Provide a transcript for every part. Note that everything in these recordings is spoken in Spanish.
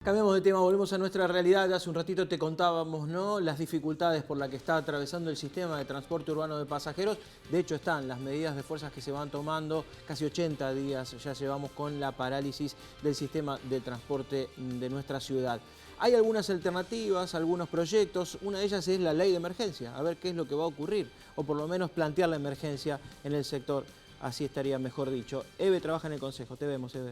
Cambiamos de tema, volvemos a nuestra realidad. Ya hace un ratito te contábamos, ¿no?, las dificultades por las que está atravesando el sistema de transporte urbano de pasajeros. De hecho, están las medidas de fuerzas que se van tomando. Casi 80 días ya llevamos con la parálisis del sistema de transporte de nuestra ciudad. Hay algunas alternativas, algunos proyectos. Una de ellas es la ley de emergencia. A ver qué es lo que va a ocurrir. O por lo menos plantear la emergencia en el sector. Así estaría mejor dicho. Eve trabaja en el Consejo. Te vemos, Eve.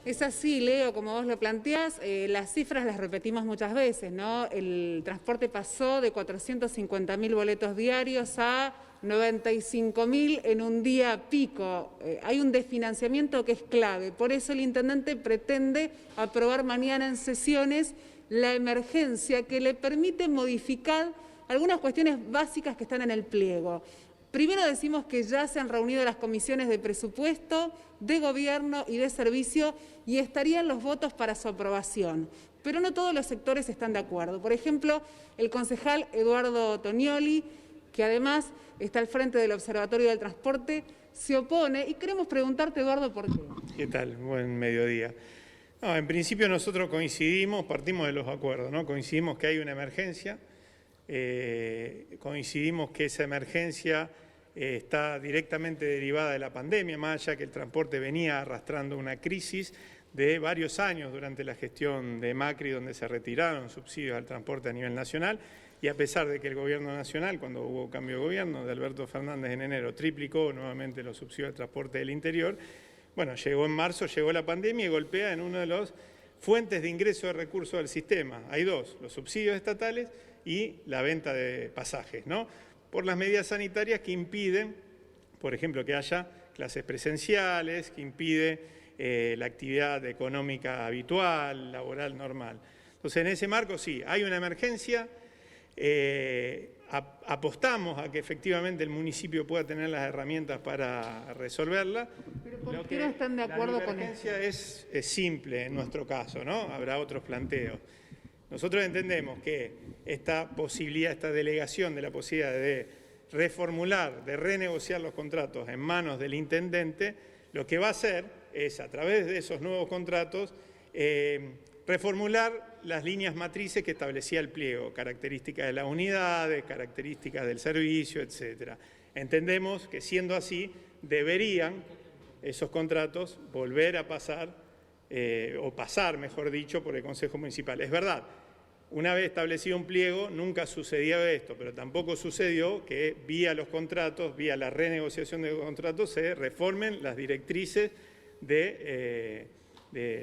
Es así, Leo, como vos lo planteás, las cifras las repetimos muchas veces, ¿no? El transporte pasó de 450.000 boletos diarios a 95.000 en un día pico. Hay un desfinanciamiento que es clave, por eso el intendente pretende aprobar mañana en sesiones la emergencia que le permite modificar algunas cuestiones básicas que están en el pliego. Primero decimos que ya se han reunido las comisiones de presupuesto, de gobierno y de servicio y estarían los votos para su aprobación. Pero no todos los sectores están de acuerdo. Por ejemplo, el concejal Eduardo Tonioli, que además está al frente del Observatorio del Transporte, se opone y queremos preguntarte, Eduardo, ¿por qué? ¿Qué tal? Buen mediodía. No, en principio nosotros coincidimos, partimos de los acuerdos, ¿no? Coincidimos que hay una emergencia. Coincidimos que esa emergencia está directamente derivada de la pandemia, más allá que el transporte venía arrastrando una crisis de varios años durante la gestión de Macri, donde se retiraron subsidios al transporte a nivel nacional, y a pesar de que el gobierno nacional, cuando hubo cambio de gobierno de Alberto Fernández en enero, triplicó nuevamente los subsidios al transporte del interior, bueno, llegó en marzo, llegó la pandemia y golpea en uno de los fuentes de ingreso de recursos del sistema. Hay dos, los subsidios estatales y la venta de pasajes, ¿no? Por las medidas sanitarias que impiden, por ejemplo, que haya clases presenciales, que impide la actividad económica habitual, laboral normal. Entonces, en ese marco sí, hay una emergencia, apostamos a que efectivamente el municipio pueda tener las herramientas para resolverla. ¿Pero por qué no están de acuerdo con esto? La emergencia es simple en nuestro caso, ¿no? Habrá otros planteos. Nosotros entendemos que esta posibilidad, esta delegación de la posibilidad de reformular, de renegociar los contratos en manos del intendente, lo que va a hacer es, a través de esos nuevos contratos, reformular las líneas matrices que establecía el pliego, características de las unidades, características del servicio, etc. Entendemos que, siendo así, deberían esos contratos volver a pasar, o pasar, mejor dicho, por el Consejo Municipal. Es verdad, una vez establecido un pliego nunca sucedía esto, pero tampoco sucedió que vía los contratos, vía la renegociación de contratos, se reformen las directrices de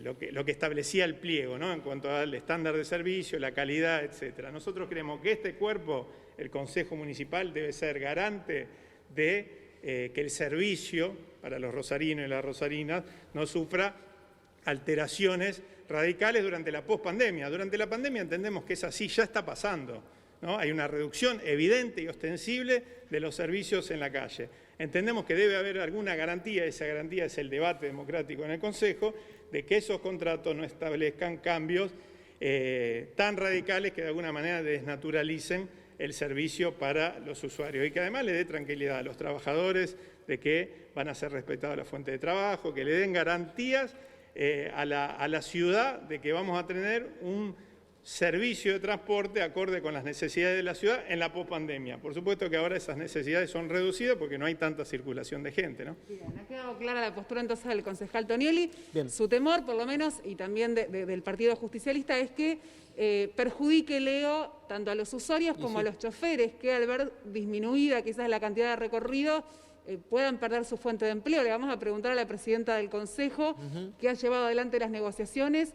lo que establecía el pliego, ¿no?, en cuanto al estándar de servicio, la calidad, etc. Nosotros creemos que este cuerpo, el Consejo Municipal, debe ser garante de que el servicio para los rosarinos y las rosarinas no sufra alteraciones radicales durante la pospandemia. Durante la pandemia entendemos que es así, ya está pasando, ¿no? Hay una reducción evidente y ostensible de los servicios en la calle. Entendemos que debe haber alguna garantía, esa garantía es el debate democrático en el Consejo, de que esos contratos no establezcan cambios tan radicales que de alguna manera desnaturalicen el servicio para los usuarios y que además le dé tranquilidad a los trabajadores de que van a ser respetadas las fuentes de trabajo, que le den garantías a la ciudad de que vamos a tener un servicio de transporte acorde con las necesidades de la ciudad en la pospandemia. Por supuesto que ahora esas necesidades son reducidas porque no hay tanta circulación de gente, ¿no? Bien, ha quedado clara la postura entonces del concejal Tonioli. Bien. Su temor, por lo menos, y también del Partido Justicialista, es que perjudique, Leo, tanto a los usuarios como a los choferes, que al ver disminuida quizás la cantidad de recorrido, puedan perder su fuente de empleo. Le vamos a preguntar a la presidenta del Consejo, que ha llevado adelante las negociaciones.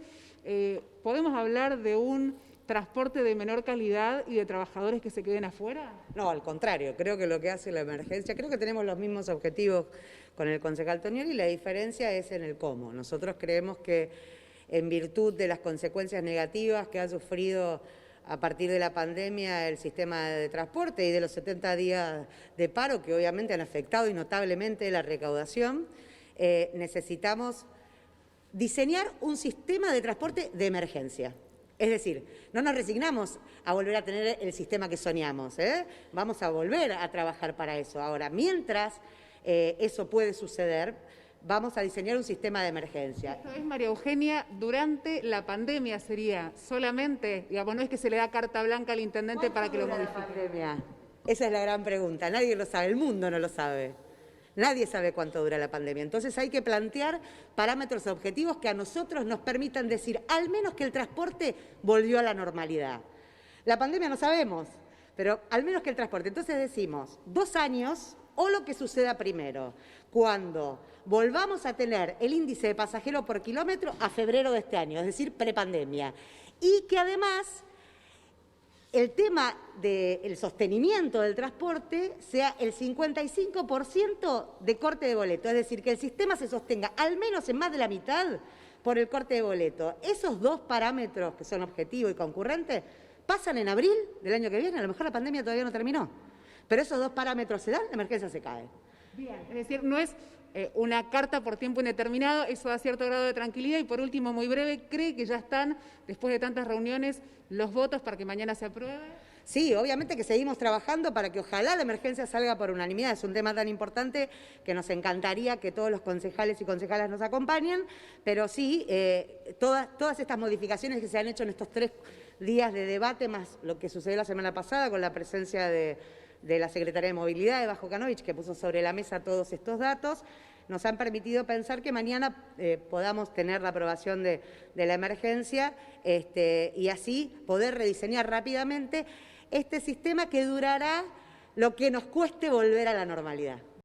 ¿Podemos hablar de un transporte de menor calidad y de trabajadores que se queden afuera? No, al contrario, creo que lo que hace la emergencia, creo que tenemos los mismos objetivos con el concejal Tonioli y la diferencia es en el cómo. Nosotros creemos que en virtud de las consecuencias negativas que ha sufrido a partir de la pandemia el sistema de transporte y de los 70 días de paro que obviamente han afectado y notablemente la recaudación, necesitamos diseñar un sistema de transporte de emergencia. Es decir, no nos resignamos a volver a tener el sistema que soñamos, ¿eh? Vamos a volver a trabajar para eso. Ahora, mientras eso puede suceder, vamos a diseñar un sistema de emergencia. Esto es, María Eugenia, durante la pandemia sería solamente, digamos, no es que se le da carta blanca al intendente para que lo modifique. Pandemia? Esa es la gran pregunta, nadie lo sabe, el mundo no lo sabe. Nadie sabe cuánto dura la pandemia. Entonces hay que plantear parámetros objetivos que a nosotros nos permitan decir al menos que el transporte volvió a la normalidad. La pandemia no sabemos, pero al menos que el transporte. Entonces decimos 2 años o lo que suceda primero, cuando volvamos a tener el índice de pasajero por kilómetro a febrero de este año, es decir, prepandemia. Y que además el tema del sostenimiento del transporte sea el 55% de corte de boleto, es decir, que el sistema se sostenga al menos en más de la mitad por el corte de boleto. Esos 2 parámetros, que son objetivo y concurrente, pasan en abril del año que viene, a lo mejor la pandemia todavía no terminó, pero esos 2 parámetros se dan, la emergencia se cae. Bien, es decir, no es una carta por tiempo indeterminado, eso da cierto grado de tranquilidad. Y por último, muy breve, ¿cree que ya están, después de tantas reuniones, los votos para que mañana se apruebe? Sí, obviamente que seguimos trabajando para que ojalá la emergencia salga por unanimidad. Es un tema tan importante que nos encantaría que todos los concejales y concejalas nos acompañen, pero sí, todas estas modificaciones que se han hecho en estos 3 días de debate, más lo que sucedió la semana pasada con la presencia de la Secretaría de Movilidad de Bajo Canovich, que puso sobre la mesa todos estos datos, nos han permitido pensar que mañana podamos tener la aprobación de la emergencia y así poder rediseñar rápidamente este sistema que durará lo que nos cueste volver a la normalidad.